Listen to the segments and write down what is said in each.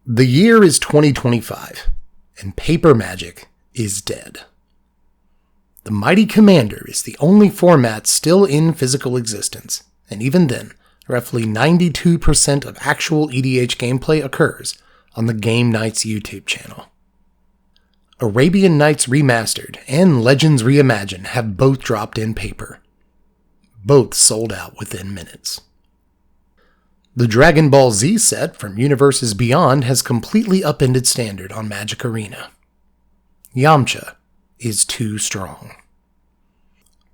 The year is 2025, and paper magic is dead. The Mighty Commander is the only format still in physical existence, and even then, roughly 92% of actual EDH gameplay occurs on the Game Nights YouTube channel. Arabian Nights Remastered and Legends Reimagined have both dropped in paper. Both sold out within minutes. The Dragon Ball Z set from Universes Beyond has completely upended standard on Magic Arena. Yamcha is too strong.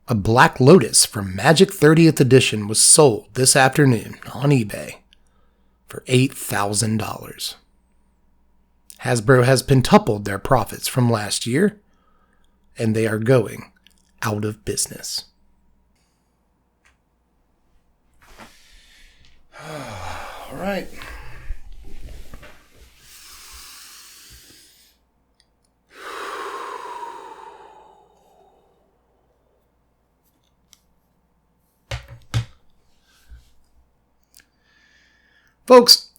A Black Lotus from Magic 30th Edition was sold this afternoon on eBay for $8,000. Hasbro has pentupled their profits from last year, and they are going out of business. All right. Folks,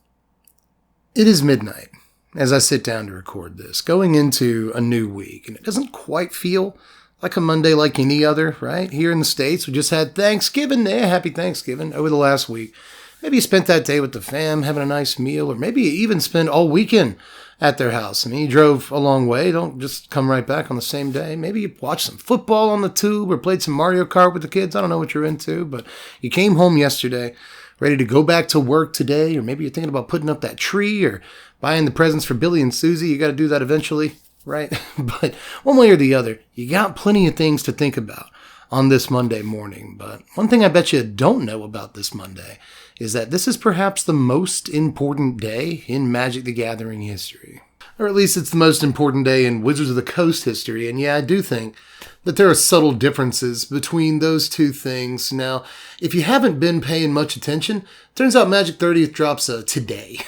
it is midnight as I sit down to record this, going into a new week, and it doesn't quite feel like a Monday like any other, right? Here in the States, we just had Thanksgiving there. Happy Thanksgiving over the last week. Maybe you spent that day with the fam, having a nice meal, or maybe you even spent all weekend at their house. I mean, you drove a long way. Don't just come right back on the same day. Maybe you watched some football on the tube or played some Mario Kart with the kids. I don't know what you're into, but you came home yesterday, ready to go back to work today, or maybe you're thinking about putting up that tree or buying the presents for Billy and Susie. You got to do that eventually, right? But one way or the other, you got plenty of things to think about on this Monday morning. But one thing I bet you don't know about this Monday is that this is perhaps the most important day in Magic the Gathering history. Or at least it's the most important day in Wizards of the Coast history. And yeah, I do think that there are subtle differences between those two things. Now, if you haven't been paying much attention, turns out Magic 30th drops today.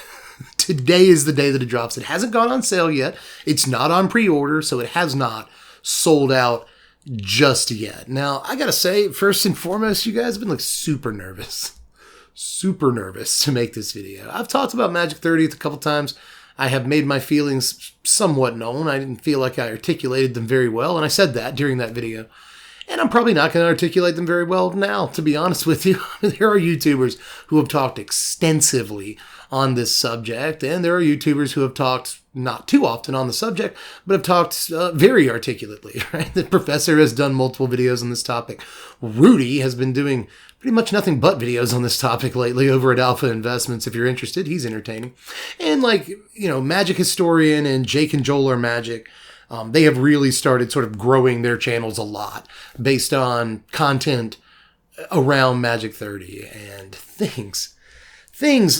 Today is the day that it drops. It hasn't gone on sale yet. It's not on pre-order, so it has not sold out just yet. Now, I gotta say, first and foremost, you guys have been super nervous to make this video. I've talked about Magic 30th a couple times. I have made my feelings somewhat known. I didn't feel like I articulated them very well, and I said that during that video. And I'm probably not going to articulate them very well now, to be honest with you. There are YouTubers who have talked extensively on this subject, and there are YouTubers who have talked not too often on the subject, but have talked very articulately, right? The Professor has done multiple videos on this topic. Rudy has been doing pretty much nothing but videos on this topic lately over at Alpha Investments. If you're interested, he's entertaining. And Magic Historian and Jake and Joel are Magic. They have really started sort of growing their channels a lot based on content around Magic 30 and things,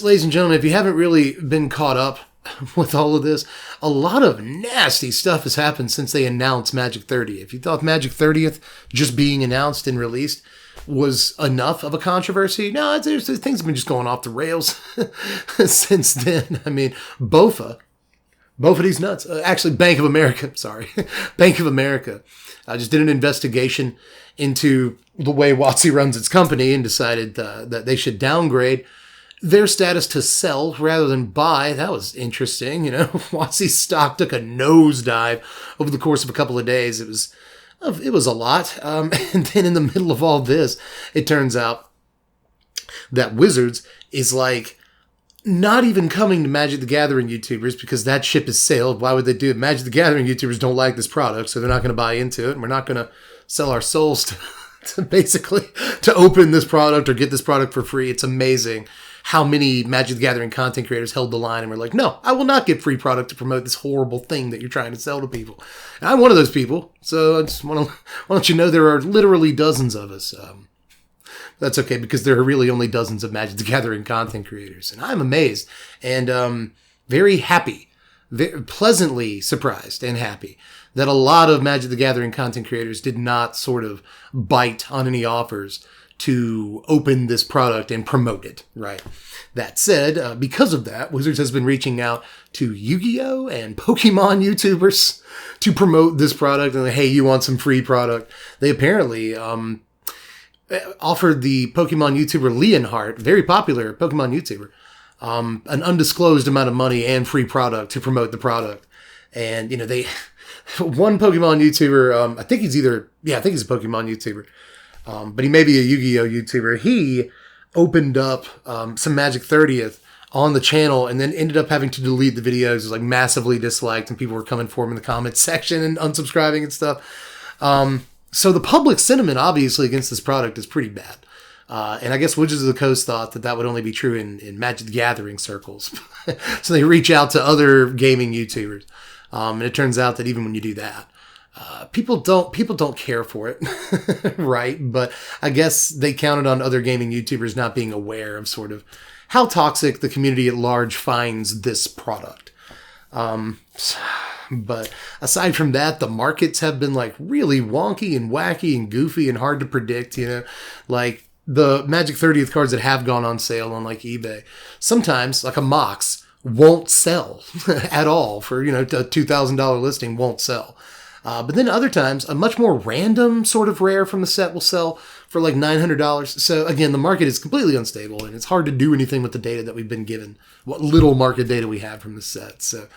ladies and gentlemen, if you haven't really been caught up with all of this, a lot of nasty stuff has happened since they announced Magic 30. If you thought Magic 30th just being announced and released was enough of a controversy, no, things have been just going off the rails since then. I mean, Bofady's nuts. Actually, Bank of America just did an investigation into the way WotC runs its company and decided that they should downgrade their status to sell rather than buy. That was interesting. WotC's stock took a nosedive over the course of a couple of days. It was a lot. And then in the middle of all this, it turns out that Wizards is not even coming to Magic the Gathering YouTubers because that ship has sailed. Why would they do it? Magic the Gathering YouTubers don't like this product, so they're not going to buy into it. And we're not going to sell our souls to open this product or get this product for free. It's amazing how many Magic the Gathering content creators held the line and were like, no, I will not get free product to promote this horrible thing that you're trying to sell to people. And I'm one of those people, so I just want to let you know there are literally dozens of us. That's okay, because there are really only dozens of Magic the Gathering content creators. And I'm amazed and very happy, pleasantly surprised and happy that a lot of Magic the Gathering content creators did not sort of bite on any offers to open this product and promote it, right? That said, because of that, Wizards has been reaching out to Yu-Gi-Oh! And Pokemon YouTubers to promote this product. And hey, you want some free product? They apparently offered the Pokemon YouTuber Leonhardt, very popular Pokemon YouTuber, an undisclosed amount of money and free product to promote the product. And, they, one Pokemon YouTuber, I think he's a Pokemon YouTuber, but he may be a Yu-Gi-Oh YouTuber. He opened up some Magic 30th on the channel and then ended up having to delete the videos. It was like massively disliked and people were coming for him in the comments section and unsubscribing and stuff. So the public sentiment obviously against this product is pretty bad. And I guess Wizards of the Coast thought that would only be true in Magic the Gathering circles. So they reach out to other gaming YouTubers. And it turns out that even when you do that, people don't care for it, right? But I guess they counted on other gaming YouTubers not being aware of sort of how toxic the community at large finds this product. But aside from that, the markets have been like really wonky and wacky and goofy and hard to predict, like the Magic 30th cards that have gone on sale on like eBay. Sometimes like a Mox won't sell at all for, a $2,000 listing won't sell. But then other times, a much more random sort of rare from the set will sell for like $900. So again, the market is completely unstable and it's hard to do anything with the data that we've been given, what little market data we have from the set. So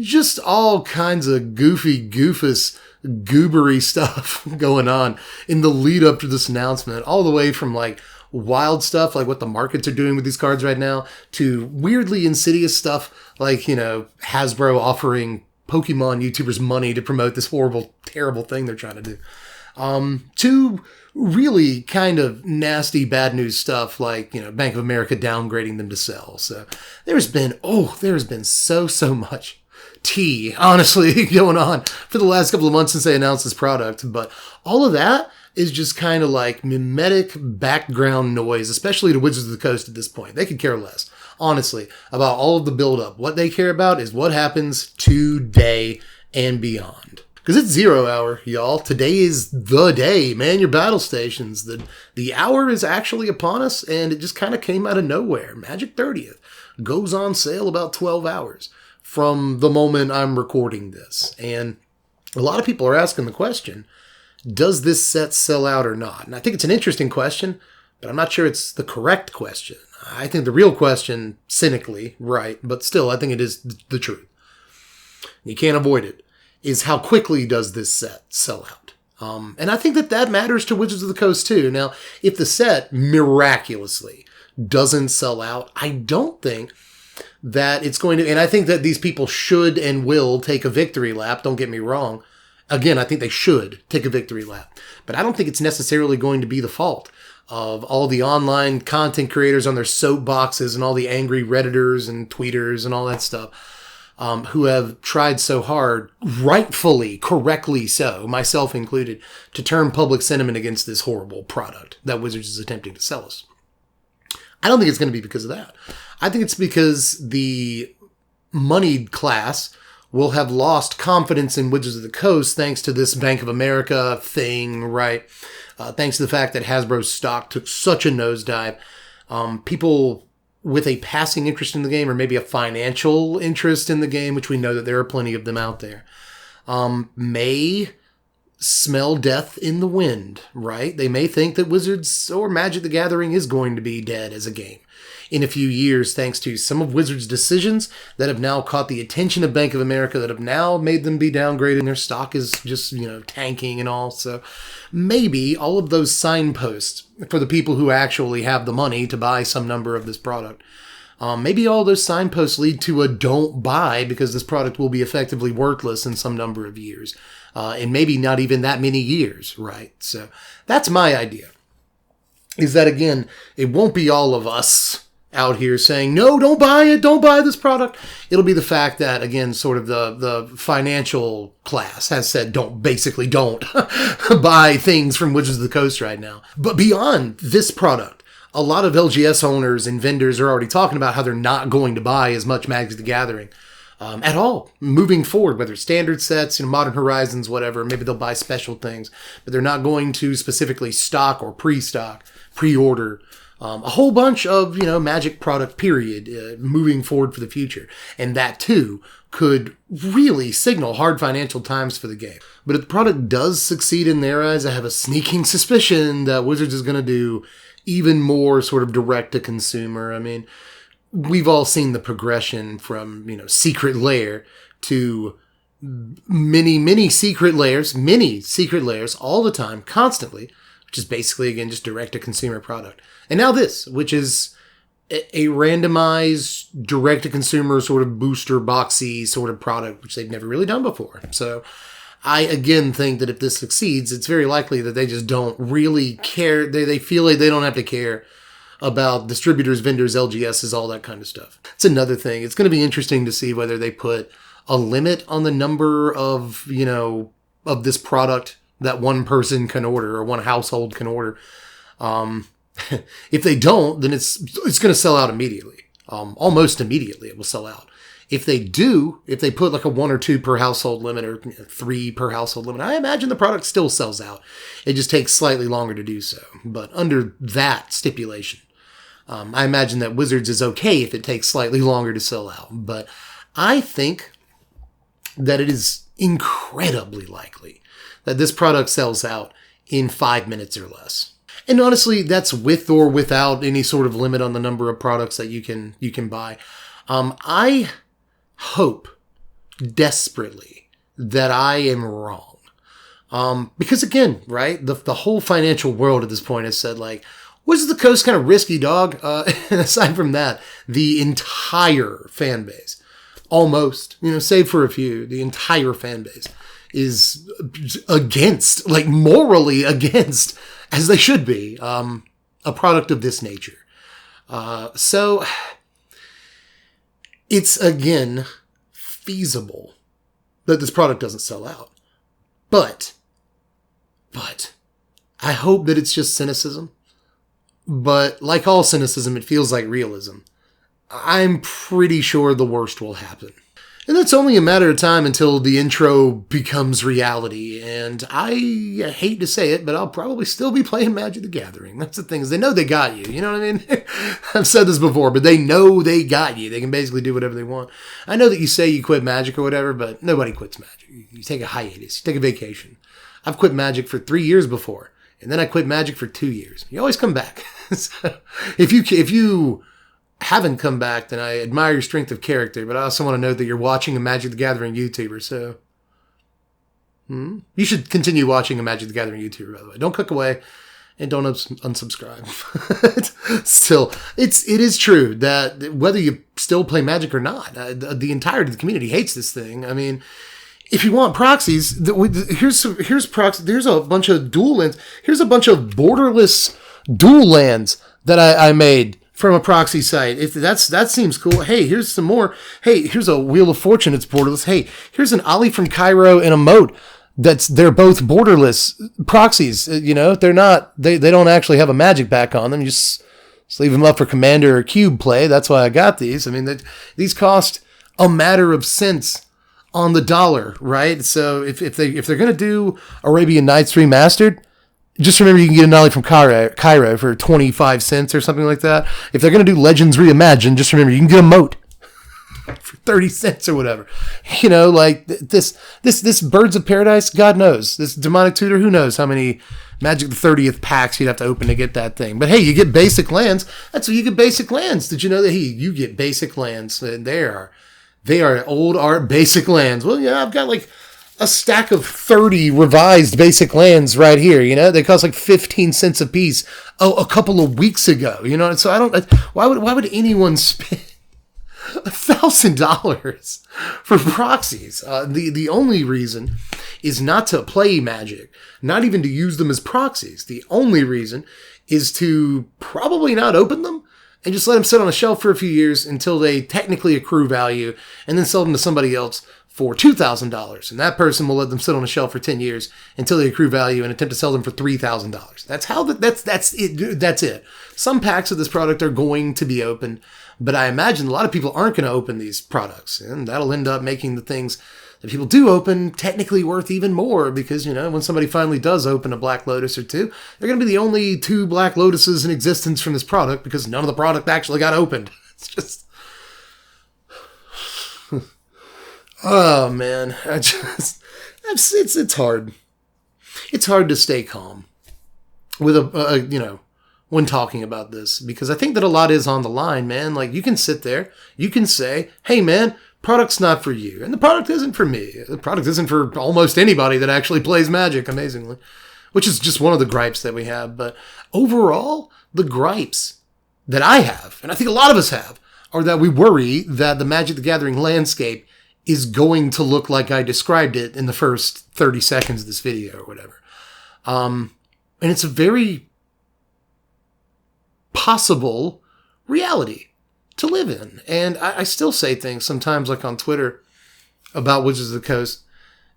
just all kinds of goofus, goobery stuff going on in the lead up to this announcement, all the way from like wild stuff like what the markets are doing with these cards right now to weirdly insidious stuff like, Hasbro offering Pokemon YouTubers money to promote this horrible, terrible thing they're trying to do. To really kind of nasty, bad news stuff like, Bank of America downgrading them to sell. So there's been so much tea, honestly, going on for the last couple of months since they announced this product. But all of that is just kind of like mimetic background noise, especially to Wizards of the Coast at this point. They could care less, honestly, about all of the buildup. What they care about is what happens today and beyond. Because it's 0 hour, y'all. Today is the day. Man your battle stations. The hour is actually upon us, and it just kind of came out of nowhere. Magic 30th goes on sale about 12 hours from the moment I'm recording this. And a lot of people are asking the question, does this set sell out or not? And I think it's an interesting question, but I'm not sure it's the correct question. I think the real question, cynically, right, but still, I think it is the truth. You can't avoid it, is how quickly does this set sell out? And I think that matters to Wizards of the Coast too. Now, if the set miraculously doesn't sell out, I don't think that it's going to, and I think that these people should and will take a victory lap, don't get me wrong. Again, I think they should take a victory lap, but I don't think it's necessarily going to be the fault of all the online content creators on their soapboxes and all the angry Redditors and tweeters and all that stuff, who have tried so hard, rightfully, correctly so, myself included, to turn public sentiment against this horrible product that Wizards is attempting to sell us. I don't think it's going to be because of that. I think it's because the moneyed class will have lost confidence in Wizards of the Coast thanks to this Bank of America thing, right? Thanks to the fact that Hasbro's stock took such a nosedive. People with a passing interest in the game or maybe a financial interest in the game, which we know that there are plenty of them out there, may smell death in the wind, right? They may think that Wizards or Magic the Gathering is going to be dead as a game in a few years, thanks to some of Wizards' decisions that have now caught the attention of Bank of America, that have now made them be downgraded, and their stock is just, tanking and all. So maybe all of those signposts for the people who actually have the money to buy some number of this product, maybe all those signposts lead to a don't buy because this product will be effectively worthless in some number of years. And maybe not even that many years, right? So that's my idea. Is that, again, it won't be all of us out here saying, no, don't buy it, don't buy this product. It'll be the fact that, again, sort of the financial class has said, don't buy things from Wizards of the Coast right now. But beyond this product, a lot of LGS owners and vendors are already talking about how they're not going to buy as much Magic the Gathering at all moving forward, whether it's standard sets, Modern Horizons, whatever. Maybe they'll buy special things, but they're not going to specifically stock or pre-stock, pre-order a whole bunch of, Magic product, period, moving forward for the future. And that, too, could really signal hard financial times for the game. But if the product does succeed in their eyes, I have a sneaking suspicion that Wizards is going to do even more sort of direct-to-consumer. I mean, we've all seen the progression from, secret layer to many secret layers all the time, constantly, which is basically, again, just direct-to-consumer product. And now this, which is a randomized direct-to-consumer sort of booster boxy sort of product, which they've never really done before. So I, again, think that if this succeeds, it's very likely that they just don't really care. They feel like they don't have to care about distributors, vendors, LGSs, all that kind of stuff. It's another thing. It's going to be interesting to see whether they put a limit on the number of, of this product that one person can order or one household can order. If they don't, then it's going to sell out immediately. Almost immediately it will sell out. If they do, if they put like a 1 or 2 per household limit or 3 per household limit, I imagine the product still sells out. It just takes slightly longer to do so. But under that stipulation, I imagine that Wizards is okay if it takes slightly longer to sell out. But I think that it is incredibly likely that this product sells out in 5 minutes or less. And honestly, that's with or without any sort of limit on the number of products that you can buy. I hope desperately that I am wrong. Because again, right, the whole financial world at this point has said, like, Wizards of the Coast kind of risky, dog. And aside from that, the entire fan base, almost, save for a few, the entire fan base is against, like morally against, as they should be, a product of this nature. So it's, again, feasible that this product doesn't sell out. But I hope that it's just cynicism. But like all cynicism, it feels like realism. I'm pretty sure the worst will happen. And it's only a matter of time until the intro becomes reality. And I hate to say it, but I'll probably still be playing Magic the Gathering. That's the thing, is they know they got you. You know what I mean? I've said this before, but they know they got you. They can basically do whatever they want. I know that you say you quit Magic or whatever, but nobody quits Magic. You take a hiatus. You take a vacation. I've quit Magic for 3 years before. And then I quit Magic for 2 years. You always come back. So if you haven't come back, then I admire your strength of character. But I also want to note that you're watching a Magic the Gathering YouTuber. So you should continue watching a Magic the Gathering YouTuber, by the way. Don't click away and don't unsubscribe. Still, it is true that whether you still play Magic or not, the entirety of the community hates this thing. I mean, if you want proxies, here's proxies. There's a bunch of dual lands. Here's a bunch of borderless dual lands that I made from a proxy site. If that seems cool. Hey, here's some more. Hey, here's a Wheel of Fortune. It's borderless. Hey, here's an Ollie from Cairo and a Moat. They're both borderless proxies. They're not. They don't actually have a magic back on them. You just leave them up for Commander or Cube play. That's why I got these. I mean, these cost a matter of cents on the dollar, right? So if they're going to do Arabian Nights Remastered, just remember you can get an Ollie from Cairo for 25 cents or something like that. If they're going to do Legends Reimagined, just remember you can get a Moat for 30 cents or whatever. Like this Birds of Paradise, God knows. This Demonic Tutor, who knows how many Magic the 30th packs you'd have to open to get that thing. But hey, you get basic lands. That's what you get, basic lands. Did you know that you get basic lands? And they are old art basic lands. Well, yeah, I've got like a stack of 30 revised basic lands right here. They cost like 15 cents a piece. A couple of weeks ago. So I don't. Why would anyone spend $1,000 for proxies? The only reason is not to play Magic, not even to use them as proxies. The only reason is to probably not open them and just let them sit on a shelf for a few years until they technically accrue value, and then sell them to somebody else for $2,000. And that person will let them sit on a shelf for 10 years until they accrue value and attempt to sell them for $3,000. That's it. That's it. Some packs of this product are going to be opened, but I imagine a lot of people aren't going to open these products, and that'll end up making the things that people do open technically worth even more, because, when somebody finally does open a Black Lotus or two, they're going to be the only 2 Black Lotuses in existence from this product, because none of the product actually got opened. It's just... oh, man. It's hard. It's hard to stay calm with when talking about this, because I think that a lot is on the line, man. Like, you can sit there, you can say, hey, man, product's not for you. And the product isn't for me. The product isn't for almost anybody that actually plays Magic, amazingly, which is just one of the gripes that we have. But overall, the gripes that I have, and I think a lot of us have, are that we worry that the Magic the Gathering landscape is going to look like I described it in the first 30 seconds of this video or whatever. And it's a very possible reality to live in. And I still say things sometimes, like on Twitter, about Wizards of the Coast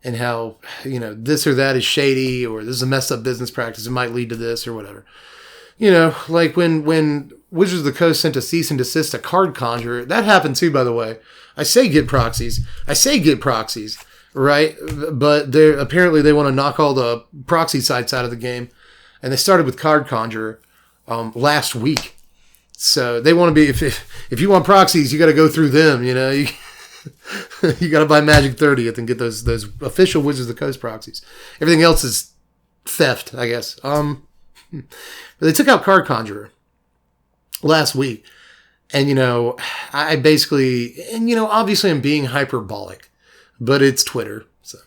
and how, this or that is shady, or this is a messed up business practice. It might lead to this or whatever. Like when Wizards of the Coast sent a cease and desist to Card Conjurer, that happened too, by the way. I say get proxies, right? But apparently they want to knock all the proxy sites out of the game. And they started with Card Conjurer last week. So they want to be, if you want proxies, you got to go through them, you got to buy Magic 30th and get those official Wizards of the Coast proxies. Everything else is theft, I guess. But they took out Card Conjurer last week. And, I basically, obviously I'm being hyperbolic, but it's Twitter. So,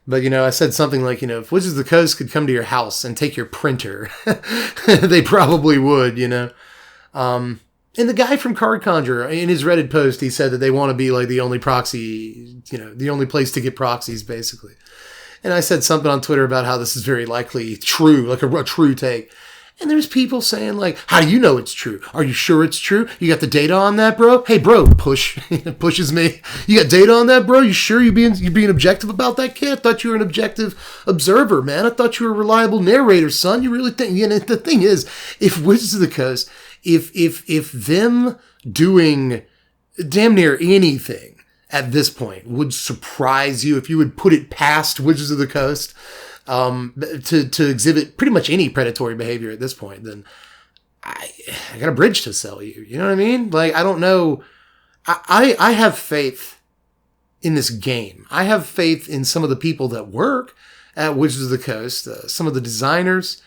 but, I said something like, if Wizards of the Coast could come to your house and take your printer, they probably would, And the guy from Card Conjurer, in his Reddit post, he said that they want to be like the only proxy, the only place to get proxies, basically. And I said something on Twitter about how this is very likely true, like a true take. And there's people saying, like, how do you know it's true? Are you sure it's true? You got the data on that, bro? Hey, bro, pushes me. You got data on that, bro? You sure you're being objective about that, kid? I thought you were an objective observer, man. I thought you were a reliable narrator, son. You really think, the thing is, if Wizards of the Coast, if them doing damn near anything at this point would surprise you, if you would put it past Wizards of the Coast, to exhibit pretty much any predatory behavior at this point, then I got a bridge to sell you. You know what I mean? Like, I don't know. I have faith in this game. I have faith in some of the people that work at Wizards of the Coast, some of the designers,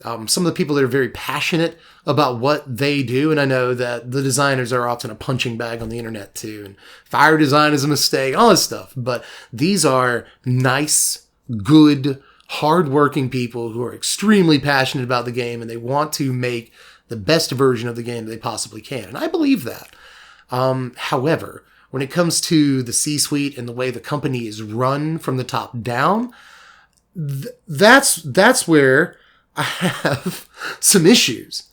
some of the people that are very passionate about what they do. And I know that the designers are often a punching bag on the internet too, and fire design is a mistake, all this stuff. But these are nice, good, hardworking people who are extremely passionate about the game, and they want to make the best version of the game that they possibly can. And I believe that. However, when it comes to the C-suite and the way the company is run from the top down, that's where I have some issues.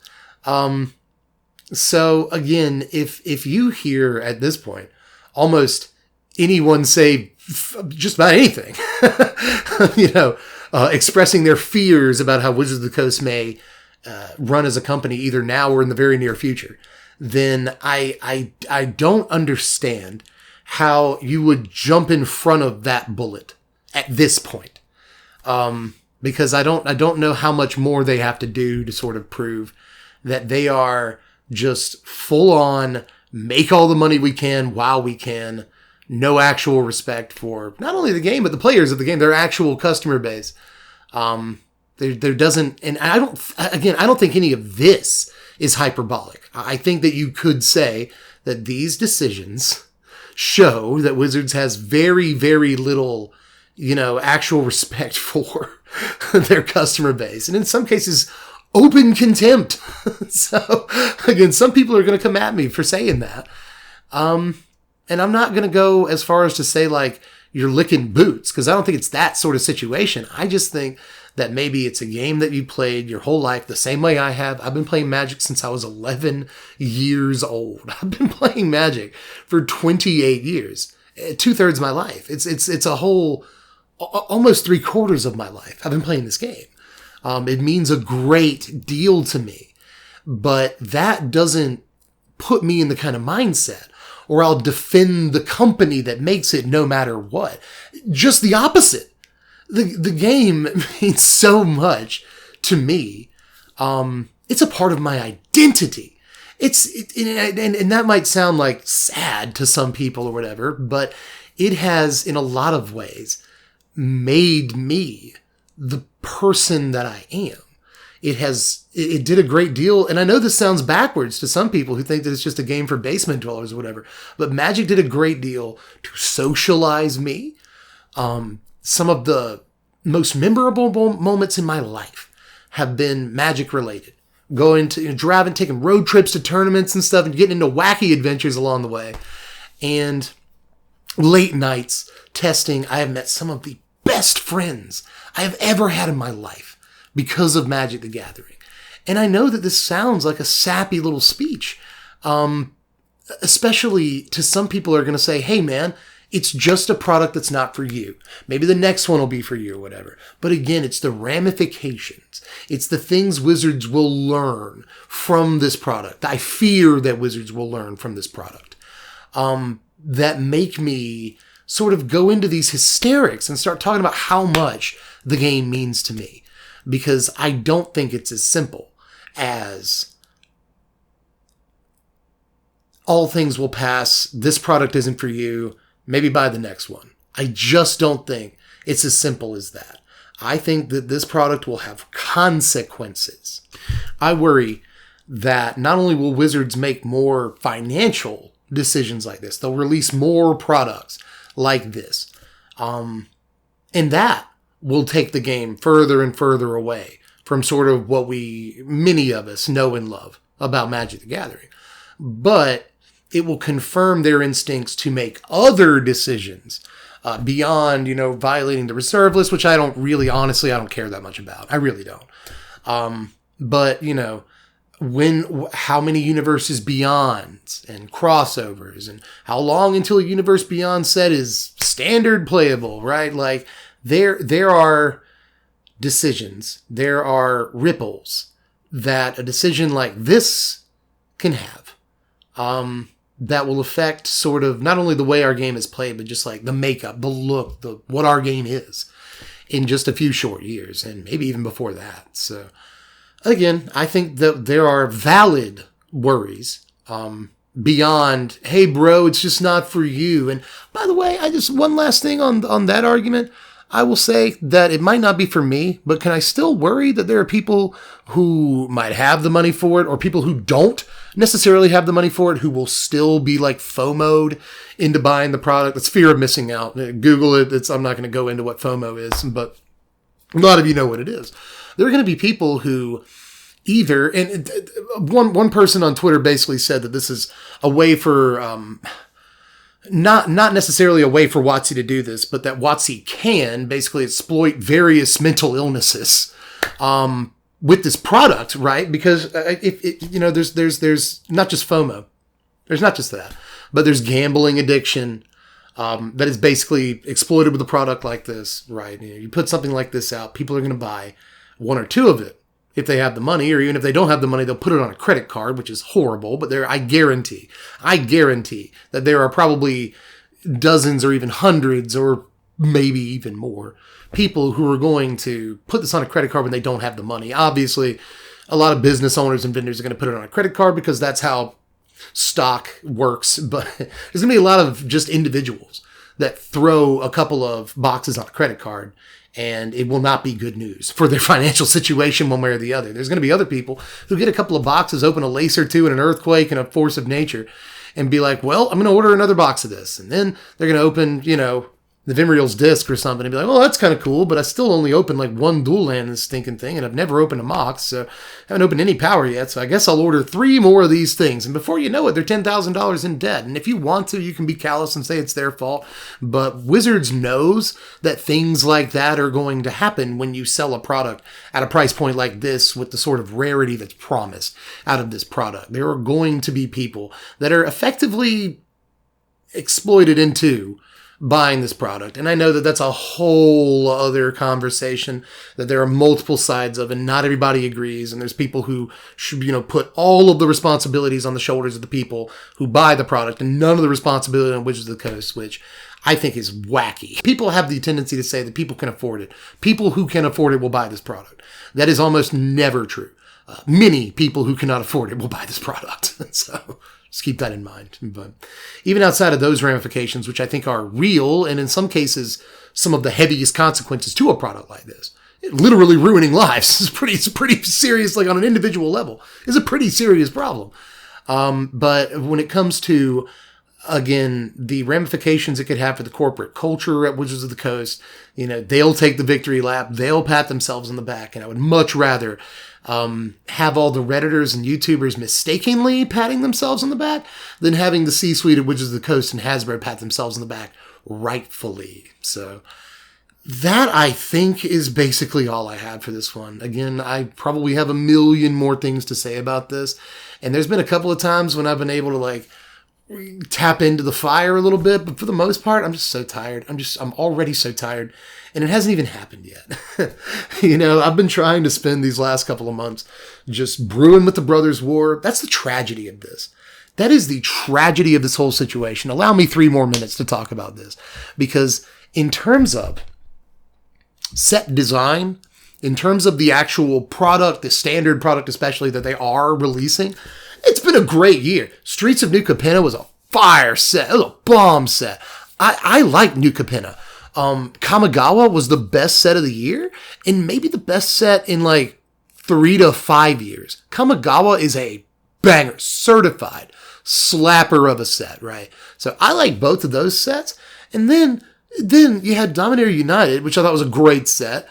So again, if you hear at this point almost anyone say just about anything, expressing their fears about how Wizards of the Coast may run as a company either now or in the very near future, then I don't understand how you would jump in front of that bullet at this point. Because I don't know how much more they have to do to sort of prove that they are just full on, make all the money we can while we can, no actual respect for not only the game, but the players of the game, their actual customer base. There doesn't, and I don't think any of this is hyperbolic. I think that you could say that these decisions show that Wizards has very, very little, actual respect for their customer base. And in some cases, open contempt. So again, some people are going to come at me for saying that. And I'm not going to go as far as to say like you're licking boots, because I don't think it's that sort of situation. I just think that maybe it's a game that you played your whole life the same way I have. I've been playing Magic since I was 11 years old. I've been playing Magic for 28 years, 2/3 of my life. It's a whole, almost 3/4 of my life. I've been playing this game. It means a great deal to me, but that doesn't put me in the kind of mindset or I'll defend the company that makes it no matter what. Just the opposite. The game means so much to me. It's a part of my identity. And that might sound like sad to some people or whatever, but it has in a lot of ways made me the person that I am. it did a great deal. And I know this sounds backwards to some people who think that it's just a game for basement dwellers or whatever, but Magic did a great deal to socialize me. Some of the most memorable moments in my life have been Magic related. Going to driving, taking road trips to tournaments and stuff, and getting into wacky adventures along the way. And late nights testing. I have met some of the best friends I have ever had in my life because of Magic the Gathering. And I know that this sounds like a sappy little speech, especially to some people who are going to say, hey man, it's just a product that's not for you. Maybe the next one will be for you or whatever. But again, it's the ramifications. It's the things Wizards will learn from this product. I fear that Wizards will learn from this product. That make me sort of go into these hysterics and start talking about how much the game means to me. Because I don't think it's as simple as all things will pass, this product isn't for you, maybe buy the next one. I just don't think it's as simple as that. I think that this product will have consequences. I worry that not only will Wizards make more financial decisions like this, they'll release more products like this. And that will take the game further and further away from sort of what many of us know and love about Magic the Gathering. But it will confirm their instincts to make other decisions beyond, violating the reserve list, which I don't care that much about. I really don't. But, how many universes beyond and crossovers and how long until a universe beyond set is standard playable, right? Like there are decisions, there are ripples that a decision like this can have. That will affect sort of not only the way our game is played, but just like the makeup, the look, what our game is in just a few short years, and maybe even before that. So again, I think that there are valid worries beyond, hey bro, it's just not for you. And by the way, one last thing on that argument. I will say that it might not be for me, but can I still worry that there are people who might have the money for it, or people who don't necessarily have the money for it, who will still be like FOMO'd into buying the product? It's fear of missing out. Google it. I'm not going to go into what FOMO is, but a lot of you know what it is. There are going to be people who either, and one person on Twitter basically said that this is a way for, not necessarily a way for WotC to do this, but that WotC can basically exploit various mental illnesses with this product, right? Because there's not just FOMO, there's not just that, but there's gambling addiction that is basically exploited with a product like this, right? You put something like this out, people are going to buy one or two of it if they have the money, or even if they don't have the money, they'll put it on a credit card, which is horrible. But I guarantee that there are probably dozens or even hundreds or maybe even more people who are going to put this on a credit card when they don't have the money. Obviously, a lot of business owners and vendors are going to put it on a credit card because that's how stock works. But there's going to be a lot of just individuals that throw a couple of boxes on a credit card, and it will not be good news for their financial situation one way or the other. There's going to be other people who get a couple of boxes, open a lace or two in an earthquake and a force of nature, and be like, well, I'm going to order another box of this. And then they're going to open, the Vimriel's disc or something and be like, well, that's kind of cool, but I still only opened like one dual land in this stinking thing, and I've never opened a Mox, so I haven't opened any power yet, so I guess I'll order 3 more of these things. And before you know it, they're $10,000 in debt. And if you want to, you can be callous and say it's their fault, but Wizards knows that things like that are going to happen when you sell a product at a price point like this with the sort of rarity that's promised out of this product. There are going to be people that are effectively exploited into buying this product. And I know that that's a whole other conversation that there are multiple sides of, and not everybody agrees. And there's people who should, put all of the responsibilities on the shoulders of the people who buy the product and none of the responsibility on Wizards of the Coast, which I think is wacky. People have the tendency to say that people can afford it. People who can afford it will buy this product. That is almost never true. Many people who cannot afford it will buy this product. So just keep that in mind. But even outside of those ramifications, which I think are real, and in some cases, some of the heaviest consequences to a product like this, literally ruining lives. It's pretty serious, like on an individual level. It's a pretty serious problem. But when it comes to, again, the ramifications it could have for the corporate culture at Wizards of the Coast, they'll take the victory lap. They'll pat themselves on the back. And I would much rather have all the Redditors and YouTubers mistakenly patting themselves on the back than having the C-suite of Wizards of the Coast and Hasbro pat themselves on the back rightfully. So that, I think, is basically all I had for this one. Again, I probably have a million more things to say about this. And there's been a couple of times when I've been able to tap into the fire a little bit, but for the most part, I'm just so tired. I'm already so tired, and it hasn't even happened yet. I've been trying to spend these last couple of months just brewing with the Brothers' War. That's the tragedy of this. That is the tragedy of this whole situation. Allow me 3 more minutes to talk about this, because in terms of set design, in terms of the actual product, the standard product especially that they are releasing, it's been a great year. Streets of New Capenna was a fire set. It was a bomb set. I like New Capenna. Kamigawa was the best set of the year, and maybe the best set in 3 to 5 years. Kamigawa is a banger, certified slapper of a set, right? So I like both of those sets. And then you had Dominaria United, which I thought was a great set.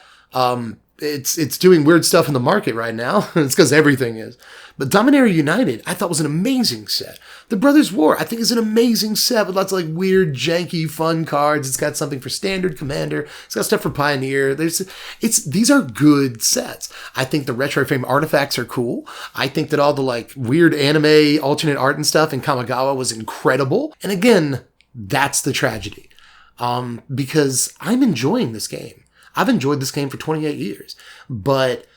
It's doing weird stuff in the market right now. It's because everything is. But Dominaria United, I thought was an amazing set. The Brothers' War, I think, is an amazing set with lots of weird, janky, fun cards. It's got something for Standard, Commander. It's got stuff for Pioneer. These are good sets. I think the Retro Frame artifacts are cool. I think that all the weird anime alternate art and stuff in Kamigawa was incredible. And again, that's the tragedy. Because I'm enjoying this game. I've enjoyed this game for 28 years, but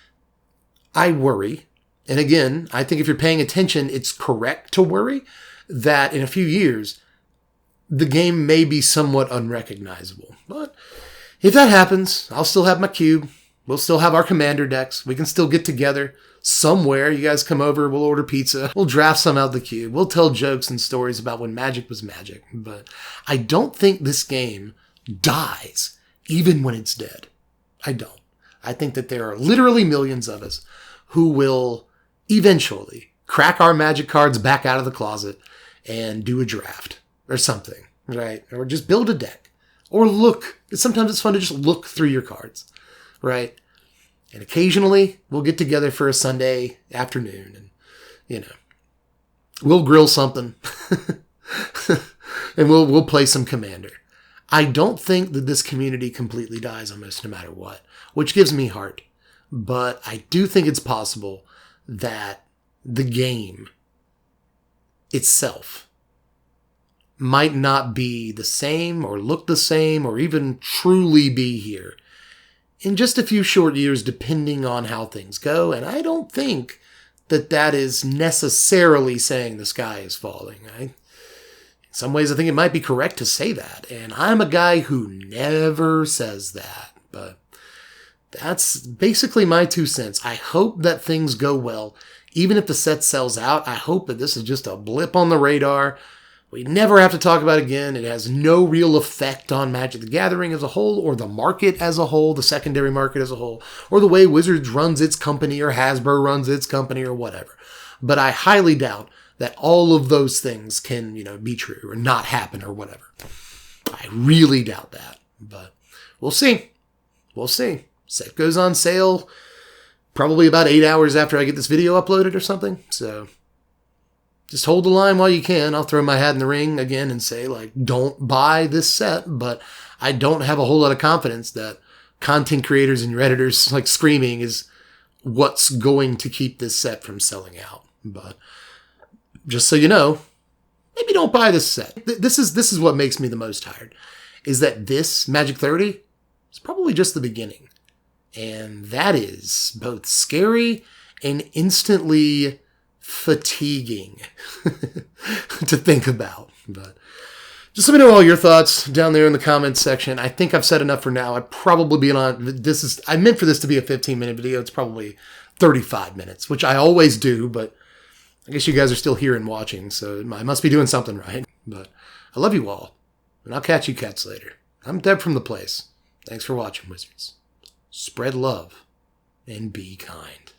I worry, and again, I think if you're paying attention, it's correct to worry that in a few years, the game may be somewhat unrecognizable. But if that happens, I'll still have my cube. We'll still have our commander decks. We can still get together somewhere. You guys come over, we'll order pizza. We'll draft some out of the cube. We'll tell jokes and stories about when Magic was Magic. But I don't think this game dies even when it's dead. I don't. I think that there are literally millions of us who will eventually crack our Magic cards back out of the closet and do a draft or something, right? Or just build a deck. Or look. Sometimes it's fun to just look through your cards, right? And occasionally we'll get together for a Sunday afternoon and, we'll grill something and we'll play some Commander. I don't think that this community completely dies almost no matter what, which gives me heart. But I do think it's possible that the game itself might not be the same or look the same or even truly be here in just a few short years, depending on how things go. And I don't think that is necessarily saying the sky is falling. In some ways, I think it might be correct to say that. And I'm a guy who never says that. But that's basically my 2 cents. I hope that things go well. Even if the set sells out, I hope that this is just a blip on the radar. We never have to talk about it again. It has no real effect on Magic the Gathering as a whole, or the market as a whole, the secondary market as a whole, or the way Wizards runs its company, or Hasbro runs its company, or whatever. But I highly doubt that all of those things can, be true or not happen or whatever. I really doubt that, but we'll see. We'll see. Set goes on sale probably about 8 hours after I get this video uploaded or something. So just hold the line while you can. I'll throw my hat in the ring again and say, don't buy this set, but I don't have a whole lot of confidence that content creators and Redditors screaming is what's going to keep this set from selling out. But just so you know, maybe don't buy this set. This is what makes me the most tired, is that this Magic 30 is probably just the beginning. And that is both scary and instantly fatiguing to think about. But just let me know all your thoughts down there in the comments section. I think I've said enough for now. I'd probably be on, I meant for this to be a 15-minute video. It's probably 35 minutes, which I always do, but I guess you guys are still here and watching, so I must be doing something right. But I love you all, and I'll catch you cats later. I'm Deb from The Place. Thanks for watching, Wizards. spread love, and be kind.